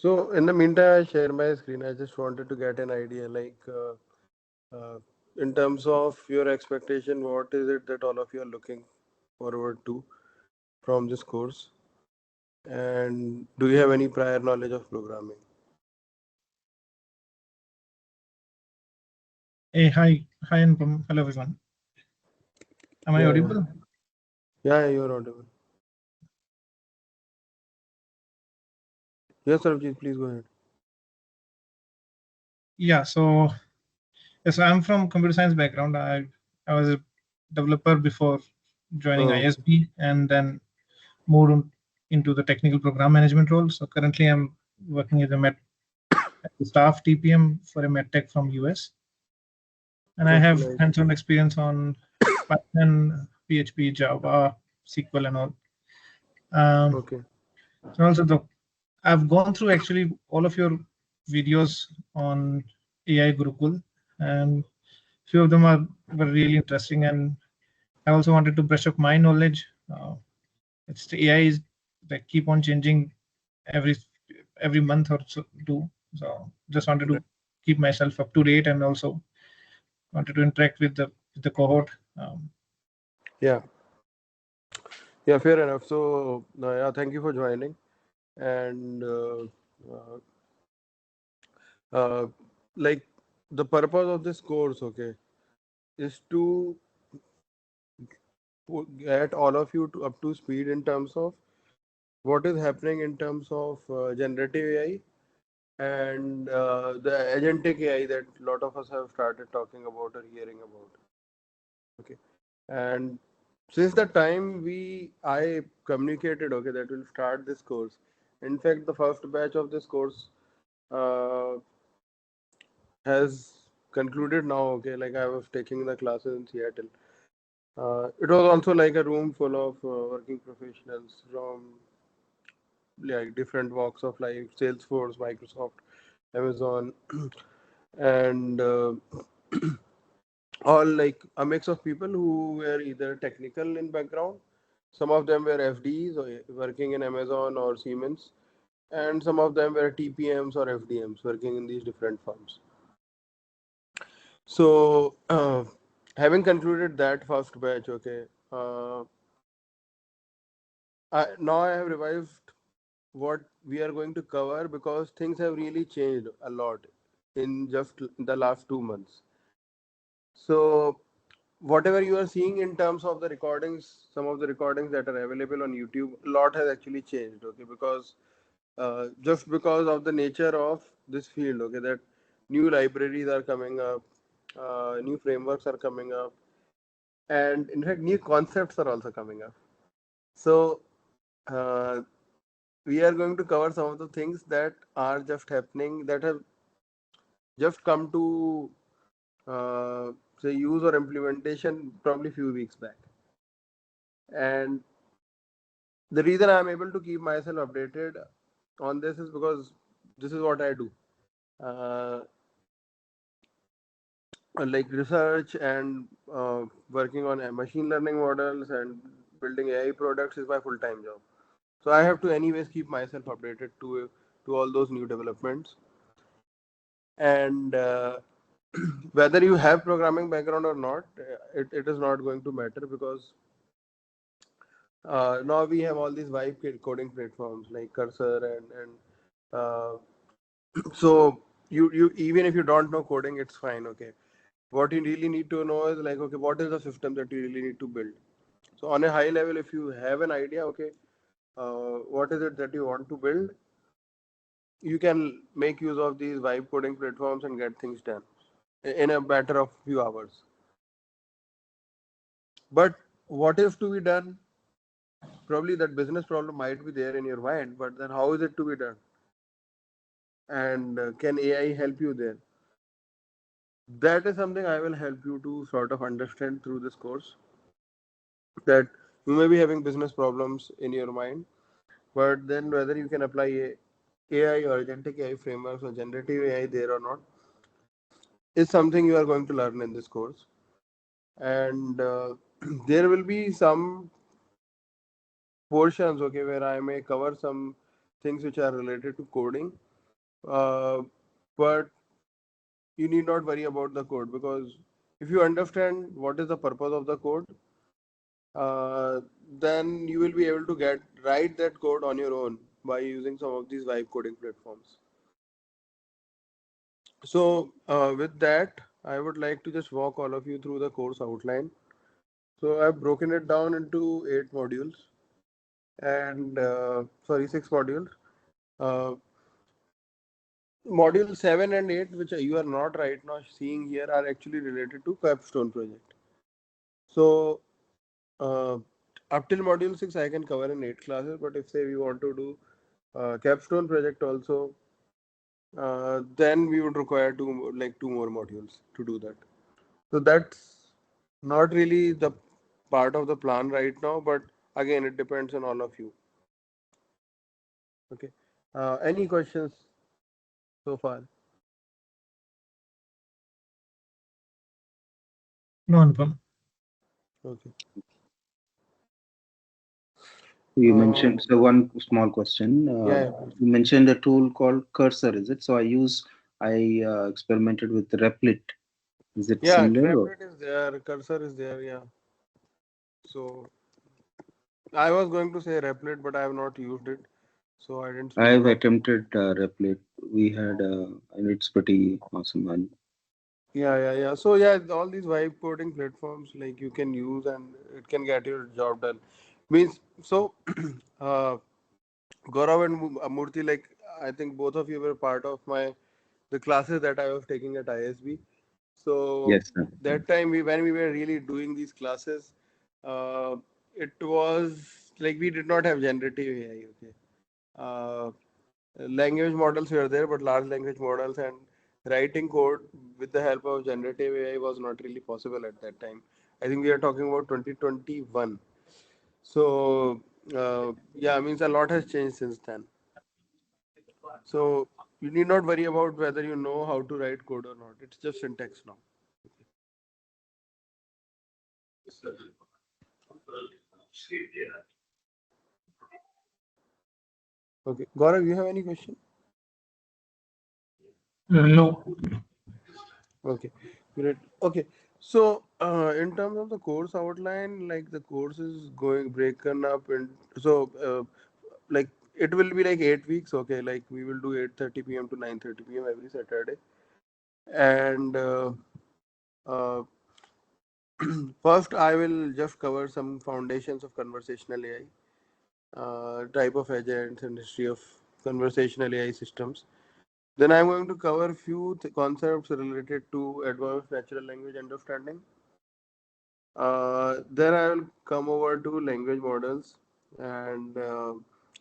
So in the meantime, I share my screen. I just wanted to get an idea, like uh, in terms of your expectation, what is it that all of you are looking forward to from this course? And do you have any prior knowledge of programming? Hey, hi, Anupam. Hello, everyone. Am I Yeah, yeah, audible? yeah, you're audible. Yes, Sarabjit, please go ahead. Yeah. Yes, I'm from computer science background. I was a developer before joining Oh, ISB, and then into the technical program management role. So currently, I'm working as a staff TPM for a medtech from US, and I that's have nice. hands-on experience on Python, PHP, Java, SQL, and all. Um, Okay. and also, I've gone through actually all of your videos on AI Gurukul, and few of them were really interesting. And I also wanted to brush up my knowledge. It's the AI is that keep on changing every every month or so too. So just wanted to keep myself up to date, and also wanted to interact with the cohort. Yeah, yeah, fair enough. So, yeah, thank you for joining. And uh, uh, like the purpose of this course, okay, is to get all of you to up to speed in terms of what is happening in terms of generative AI and the agentic AI that a lot of us have started talking about or hearing about. Okay, and since the time I communicated, okay, that will start this course. In fact, the first batch of this course uh, has concluded now. Okay, like I was taking the classes in Seattle. It was also like a room full of working professionals from like different walks of life: Salesforce, Microsoft, Amazon, and all like a mix of people who were either technical in background. Some of them were FDs or working in Amazon or Siemens, and some of them were TPMs or FDMs working in these different firms. So, having concluded that first batch, okay, now I have revised what we are going to cover because things have really changed a lot in just the last 2 months. So, whatever you are seeing in terms of the recordings, some of the recordings that are available on YouTube, a lot has actually changed, okay, because just because of the nature of this field, okay, that new libraries are coming up, new frameworks are coming up, and in fact, new concepts are also coming up. So, uh, we are going to cover some of the things that are just happening that have just come to say use or implementation probably few weeks back. And the reason I'm able to keep myself updated on this is because this is what I do. Uh, like research and working on machine learning models and building AI products is my full-time job. So I have to anyways keep myself updated to all those new developments. And whether you have programming background or not, it is not going to matter because now we have all these vibe coding platforms like Cursor and uh, so you even if you don't know coding, it's fine. Okay, what you really need to know is like, okay, what is the system that you really need to build. So on a high level, if you have an idea, okay, what is it that you want to build, you can make use of these vibe coding platforms and get things done in a matter of few hours. But what is to be done? Probably that business problem might be there in your mind, but then how is it to be done? And can AI help you there? That is something I will help you to sort of understand through this course. That you may be having business problems in your mind, but then whether you can apply AI or agentic AI frameworks or generative AI there or not is something you are going to learn in this course. And there will be some portions, okay, where I may cover some things which are related to coding, uh, but you need not worry about the code, because if you understand what is the purpose of the code, uh, then you will be able to get write that code on your own by using some of these vibe coding platforms. So with that, I would like to just walk all of you through the course outline. So I've broken it down into 8 modules, and sorry, 6 modules. Uh, Module 7 and 8, which you are not right now seeing here, are actually related to Capstone project. So uh, up till module 6, I can cover in 8 classes. But if say we want to do Capstone project also, then we would require two more modules to do that. So that's not really the part of the plan right now, but again, it depends on all of you. Okay. Any questions so far? No, Anupam. Okay. You Uh, mentioned, so one small question. yeah, yeah, please. You mentioned a tool called Cursor, is it? So I experimented with Replit. Is it Yeah, similar? Or Replit is there, Cursor is there, yeah. So I was going to say Replit, but I have not used it, so I didn't speak I've about. attempted Replit. We had, and it's pretty awesome. And Yeah, yeah, yeah. So yeah, all these vibe coding platforms like you can use and it can get your job done. Means so, uh, Gaurav and Murthy, like I think both of you were part of the classes that I was taking at ISB. So yes, sir. that time when we were really doing these classes, uh, it was like we did not have generative AI. Okay, language models were there, but large language models and writing code with the help of generative AI was not really possible at that time. I think we are talking about 2021. So yeah, means a lot has changed since then. So you need not worry about whether you know how to write code or not. It's just syntax now. Okay, Gaurav, you have any question? No. Okay, great. Okay, so in terms of the course outline, like the course is going broken up, and so like it will be like 8 weeks. Okay, like we will do 8:30 p.m. to 9:30 p.m. every Saturday, and uh, first I will just cover some foundations of conversational AI, type of agents, and history of conversational AI systems. Then I'm going to cover few concepts related to advanced natural language understanding. Then I will come over to language models and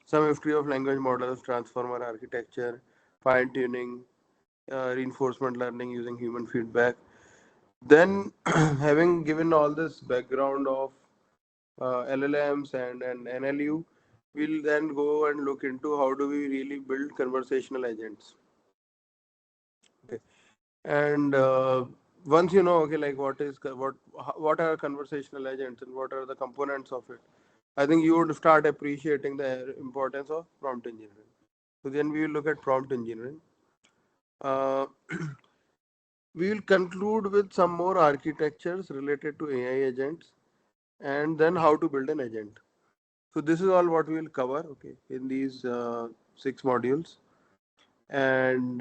some history of language models, transformer architecture, fine tuning, reinforcement learning using human feedback. Then, having given all this background of LLMs and NLU, we'll then go and look into how do we really build conversational agents. Okay. And once you know, okay, like what are conversational agents and what are the components of it, I think you would start appreciating the importance of prompt engineering. So then we will look at prompt engineering. Uh, we will conclude with some more architectures related to AI agents and then how to build an agent. So this is all what we will cover, okay, in these 6 modules. And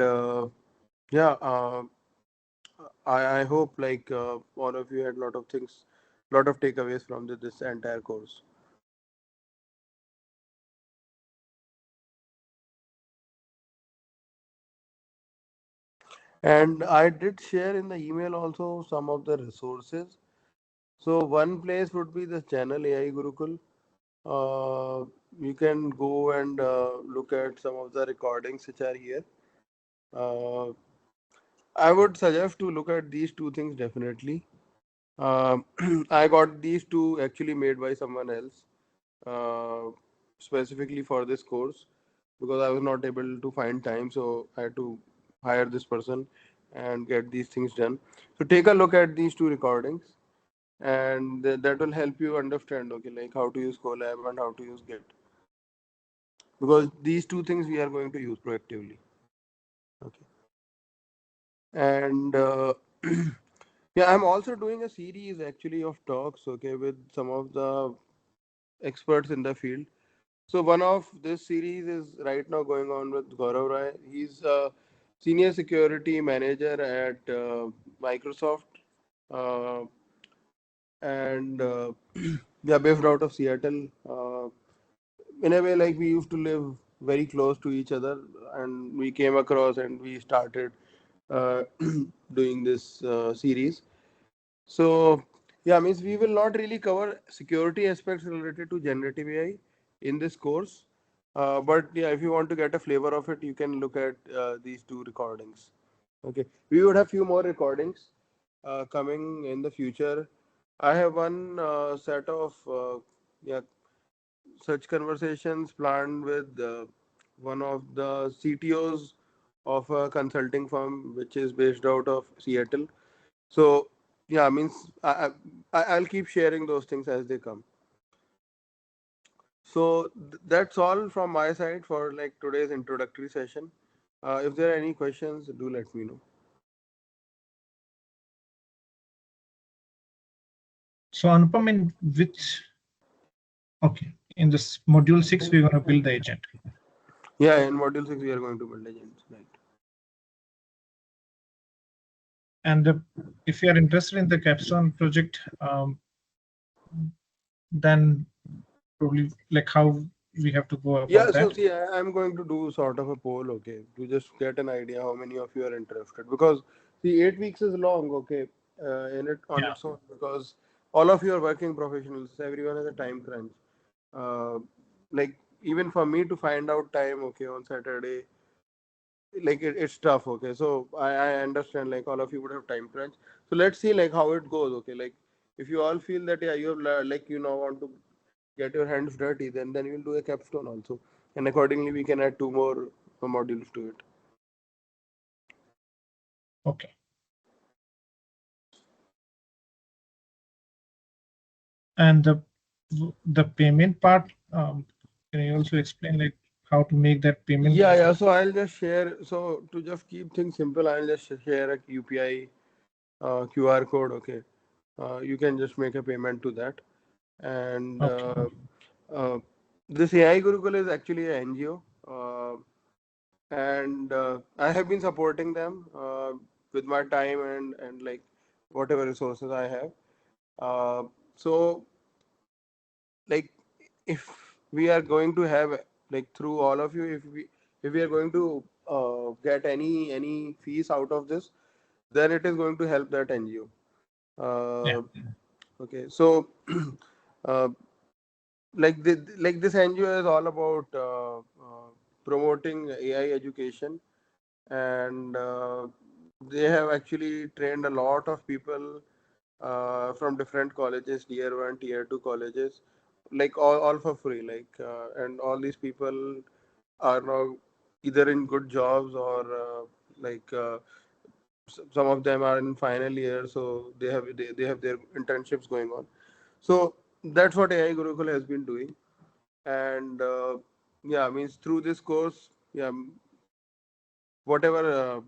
yeah, I hope like all of you had a lot of things, lot of takeaways from this entire course. And I did share in the email also some of the resources. So one place would be the channel AI Gurukul. Uh, you can go and look at some of the recordings which are here. Uh, I would suggest to look at these two things definitely. Um, I got these two actually made by someone else, uh, specifically for this course, because I was not able to find time, so I had to hire this person and get these things done. So take a look at these two recordings, and that will help you understand, okay, like how to use Colab and how to use Git, because these two things we are going to use proactively. Okay. And yeah, I'm also doing a series actually of talks, okay, with some of the experts in the field. So one of this series is right now going on with Gaurav Rai. He's a senior security manager at Microsoft, uh, and we are based out of Seattle. In a way, like we used to live very close to each other, and we came across and we started uh, doing this series. So yeah, means we will not really cover security aspects related to generative AI in this course. But yeah, if you want to get a flavor of it, you can look at these two recordings. Okay, we would have few more recordings coming in the future. I have one set of yeah, such conversations planned with one of the CTOs of a consulting firm which is based out of Seattle. So yeah, means I'll keep sharing those things as they come. So that's all from my side for like today's introductory session. If there are any questions, do let me know. So Anupam, in which, okay, in this module 6, we're going to build the agent. Yeah, in module 6 we are going to build agents, right? And if you are interested in the Capstone project, then probably like how we have to go about Yeah, so that. see, I'm going to do sort of a poll, okay, to just get an idea how many of you are interested. Because see, 8 weeks is long, okay, in it on Yeah, its own. Because all of you are working professionals, everyone has a time crunch. Uh, like even for me to find out time, okay, on Saturday, like it's tough, okay. So I understand, like all of you would have time crunch. So let's see, like how it goes, okay. Like if you all feel that yeah, you have like you now want to get your hands dirty, then we'll do a capstone also, and accordingly we can add two more modules to it. okay. And the payment part, can you also explain like how to make that payment? Yeah. So I'll just share. So to just keep things simple, I'll just share a UPI QR code. Okay, you can just make a payment to that, and Okay. uh, this AI Gurukul is actually a NGO. And I have been supporting them with my time and like whatever resources I have. So like if we are going to have like through all of you, if we are going to get any fees out of this, then it is going to help that NGO. Yeah. Okay, so uh, like this NGO is all about promoting AI education, and they have actually trained a lot of people from different colleges, tier 1, tier 2 colleges, like all for free, like and all these people are now either in good jobs or like some of them are in final year, so they have their internships going on. So that's what AI Gurukul has been doing. And yeah, means through this course, yeah, whatever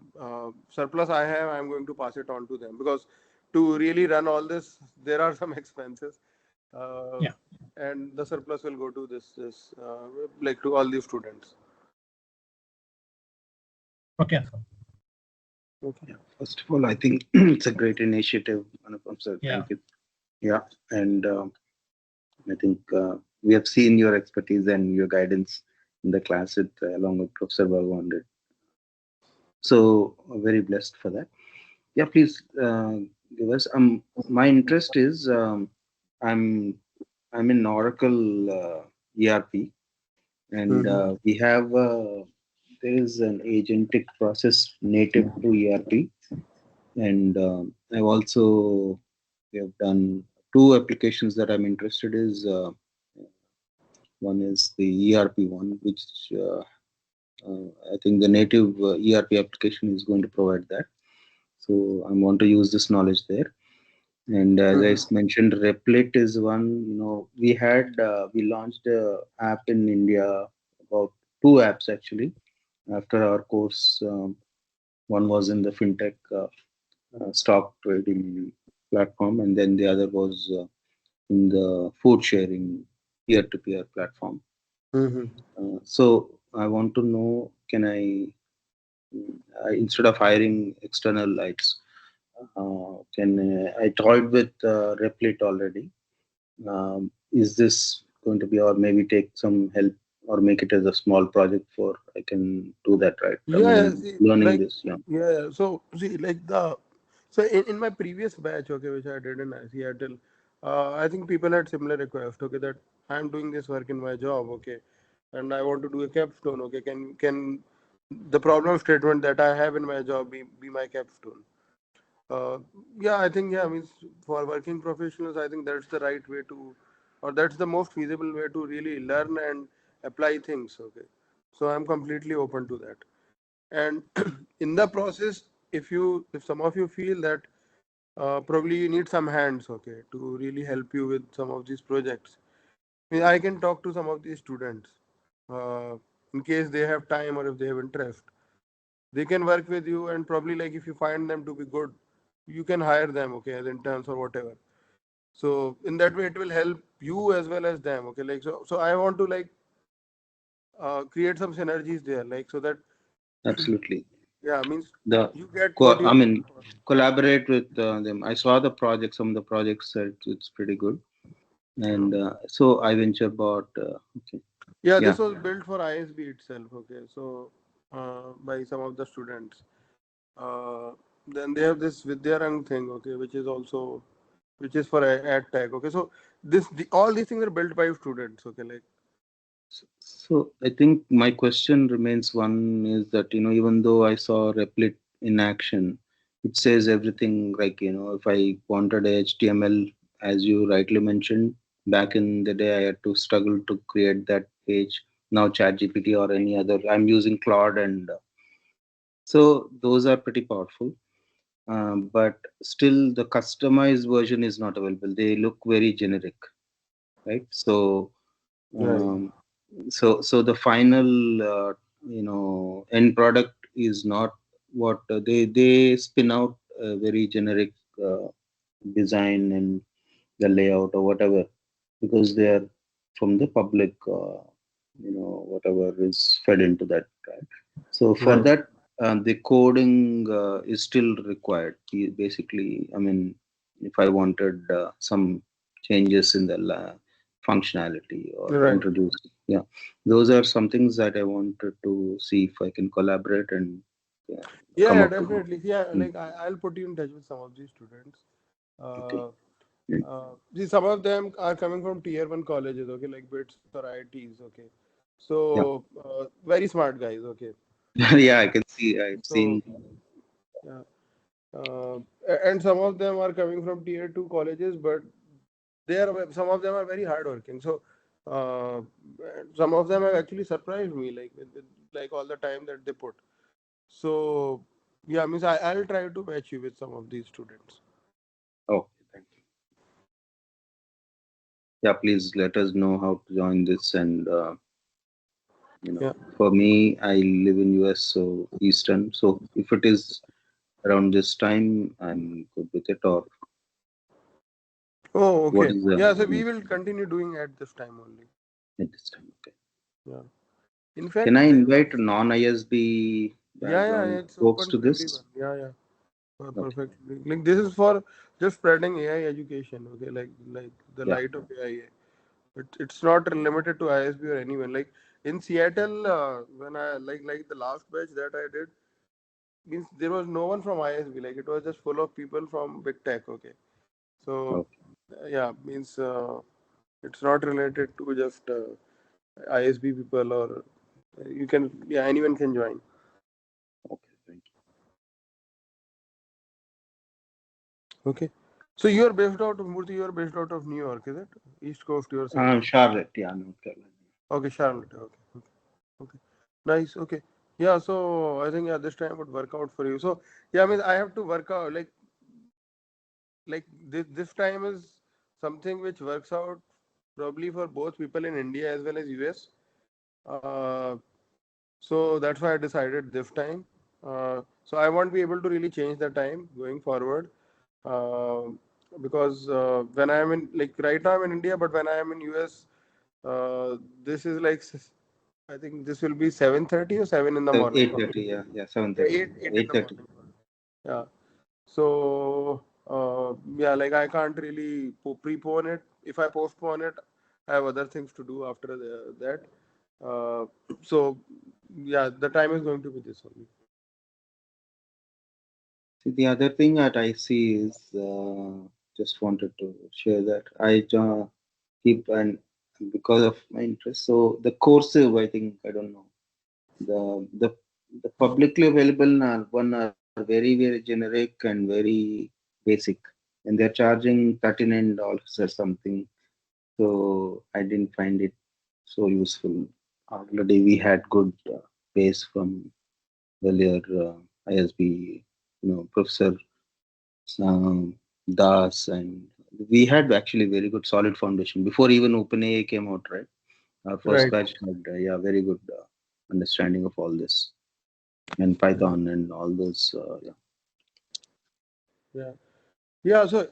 surplus I have, I'm going to pass it on to them, because to really run all this, there are some expenses, uh, Yeah. and the surplus will go to this like to all these students. Okay, Anupam. Okay. Yeah. First of all, I think it's a great initiative, Anupam sir. Yeah. Thank you. Yeah, and I think we have seen your expertise and your guidance in the class with, along with Professor Bhagwan. So very blessed for that. Yeah, please give us. My interest is I'm I'm in Oracle ERP, and Mm-hmm. we have there is an agentic process native to ERP, and I've also we have done two applications that I'm interested is one is the ERP one, which I think the native ERP application is going to provide that. So I want to use this knowledge there. And as I Mm-hmm. mentioned, Replit is one. You know, we launched a app in India, about two apps actually, after our course. One was in the fintech stock trading platform, and then the other was in the food sharing peer-to-peer platform. Mm-hmm. So I want to know, can instead of hiring external lights, can I toyed with Replit already. Is this going to be, or maybe take some help, or make it as a small project for I can do that, right? I Yeah, yeah, mean, see, learning like, this, yeah, yeah, yeah. So, see, like so in my previous batch, okay, which I did in Seattle, I think people had similar request, okay, that I'm doing this work in my job, okay, and I want to do a capstone, okay, can the problem statement that I have in my job be my capstone? Uh, yeah, I think, yeah, means for working professionals, I think that's the right way to, or that's the most feasible way to really learn and apply things, okay. So I'm completely open to that. And in the process, if some of you feel that probably you need some hands, okay, to really help you with some of these projects, I can talk to some of these students uh, in case they have time or if they have interest. They can work with you, and probably like if you find them to be good, you can hire them, okay, as interns or whatever. So in that way, it will help you as well as them, okay. Like, so I want to like create some synergies there, like, so that absolutely. yeah, means The you get what I you're looking mean, for. collaborate with them. I saw the project, some of the projects, it's pretty good, and so I venture about. Okay, Yeah, yeah, this was built for ISB itself. Okay, so by some of the students. Uh, then they have this Vidyarang thing. Okay, which is also which is for ad tech. Okay, so all these things are built by students. Okay, like so I think my question remains one is that, even though I saw Replit in action, it says everything like, if I wanted HTML, as you rightly mentioned, back in the day, I had to struggle to create that page. Now ChatGPT or any other, I'm using Claude, and so those are pretty powerful. But still, the customized version is not available. They look very generic, right? So right, um, so the final end product is not what they spin out a very generic uh, design and the layout or whatever, because they are from the public, whatever is fed into that, right? So for right, that, the coding is still required. Basically, I mean, if I wanted some changes in the functionality or right. introduce, yeah, those are some things that I wanted to see if I can collaborate and uh, Yeah, come yeah, up with. definitely. Yeah, Mm, like I'll put you in touch with some of these students. okay. Uh, Mm. See, some of them are coming from tier one colleges, okay, like BITS or IITs, okay. Yeah. So very smart guys, okay. Yeah, I can see. I've So seen. yeah, and some of them are coming from tier two colleges, but some of them are very hardworking. So uh, some of them have actually surprised me, like with like all the time that they put. So yeah, means I'll try to match you with some of these students. Oh, thank you. Yeah, please let us know how to join this. And Yeah. for me, I live in US, so Eastern. So if it is around this time, I'm good with it. Or Oh, what okay. is the Yeah, so we will continue doing at this time only. at this time? Okay. Yeah. In Can I fact, there invite was, non-ISB yeah, background it's folks open to to this? everyone. Yeah, yeah, Okay. perfectly. Like this is for just spreading AI education. Okay, like the Yeah. light of AI. It's not limited to ISB or anyone. Like in Seattle, when I like the last batch that I did, means there was no one from ISB. Like it was just full of people from big tech. Okay, so Okay. yeah, means it's not related to just ISB people or you can yeah anyone can join. Okay. Thank Okay. So you are based out of Murthy, you are based out of New York, is it? East Coast, you are you. saying. Charlotte. Yeah, North Carolina. Okay, Charlotte. Okay. Okay. Okay. Nice. Okay. Yeah. So I think yeah, this time would work out for you. So yeah, I mean I have to work out like this time is something which works out probably for both people in India as well as US. Uh, so that's why I decided this time. So I won't be able to really change the time going forward, uh, because when I am in, like right now I'm in India, but when I am in US, this is like I think this will be 7:30 or 7 in the morning for me. 8:30, yeah, Yeah, 7:30, 8 in the 8:30. morning. Yeah. So yeah, like I can't really prepone it. If I postpone it, I have other things to do after that. So yeah, the time is going to be this only. See, the other thing that I see is just wanted to share that I keep and because of my interest. So the coursive, I think I don't know the publicly available one are very generic and very basic, and they're charging $39 or something. So I didn't find it so useful. Already we had good base from earlier ISB, Professor um, Das, and we had actually very good solid foundation before even OpenAI came out, right? Our first Right. batch had yeah, very good understanding of all this and Python and all those. Yeah. Yeah. Yeah. So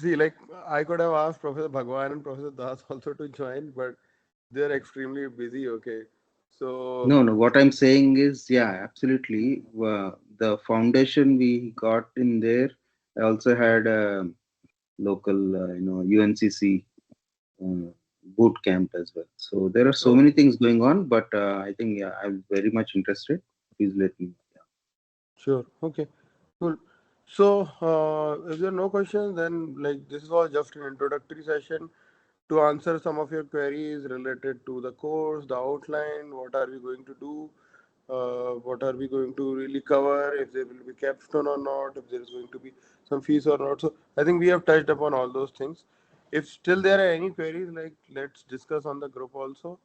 see, like I could have asked Professor Bhagwan and Professor Das also to join, but they're extremely busy. Okay. So No, no. What I'm saying is, yeah, absolutely. The foundation we got in there. I also had a local, UNCC uh, boot camp as well. So there are so okay. many things going on, but I think yeah, I'm very much interested. Please let me. Sure. Okay. Cool. So, if there are no questions, then like this was just an introductory session to answer some of your queries related to the course, the outline, what are we going to do, what are we going to really cover, if there will be capstone or not, if there is going to be some fees or not. So, I think we have touched upon all those things. If still there are any queries, like let's discuss on the group also,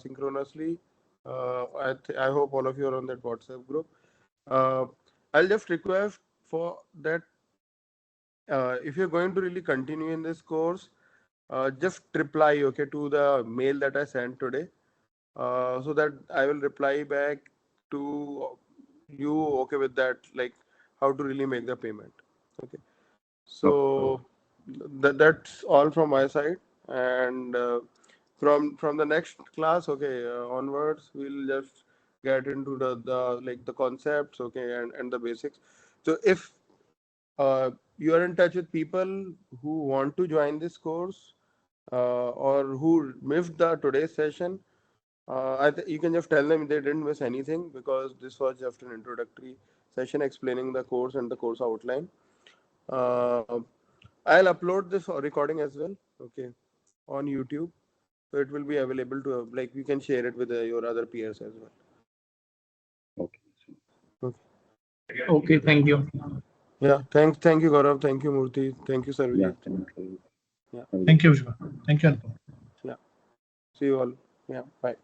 synchronously. I hope all of you are on that WhatsApp group. Uh, I'll just request for that, if you're going to really continue in this course, just reply okay to the mail that I sent today, so that I will reply back to you okay with that, like how to really make the payment. Okay. Okay. So that's all from my side, and from the next class, okay, onwards, we'll just get into the like the concepts, okay, and the basics. So if you are in touch with people who want to join this course, or who missed the today's session, you can just tell them they didn't miss anything because this was just an introductory session explaining the course and the course outline. Uh, I'll upload this recording as well, okay, on YouTube. So it will be available to, like, you can share it with your other peers as well. Okay. Okay. Okay, thank you. Yeah. Thank you, Gaurav. Thank you, Murthy. Thank you, Yeah. Sarvijit. Thank you. Yeah. Have a good Thank you, Vishwa. Thank you, Anupam. Yeah. See you all. Yeah. Bye.